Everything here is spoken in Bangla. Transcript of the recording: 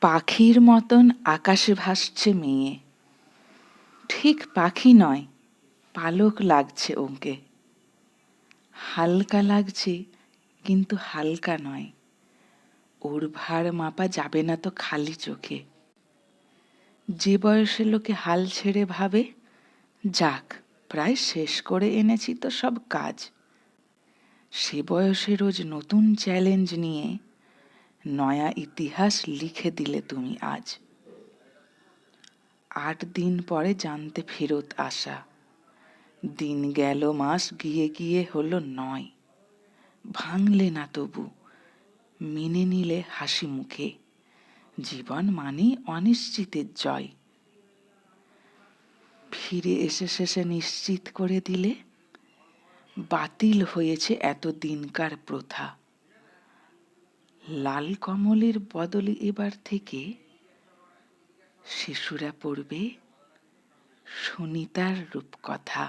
পাখির মতন আকাশে ভাসছে মেয়ে, ঠিক পাখি নয়, পালক লাগছে ওকে। হালকা লাগছে কিন্তু হালকা নয়, ওর ভার মাপা যাবে না তো খালি চোখে। যে বয়সে লোকে হাল ছেড়ে ভাবে, যাক প্রায় শেষ করে এনেছি তো সব কাজ, সে বয়সে রোজ নতুন চ্যালেঞ্জ নিয়ে নয়া ইতিহাস লিখে দিলে তুমি আজ। 8 দিন পরে জানতে ফেরত আসা, দিন গেল মাস গিয়ে গিয়ে হলো 9, ভাঙলে না তবু, মেনে নিলে হাসি মুখে, জীবন মানে অনিশ্চিতের জয়। ফিরে এসে শেষে নিশ্চিত করে দিলে, বাতিল হয়েছে এত দিনকার প্রথা। লাল কমলের বদলে এবার থেকে শিশুরা পড়বে সুনিতার রূপকথা।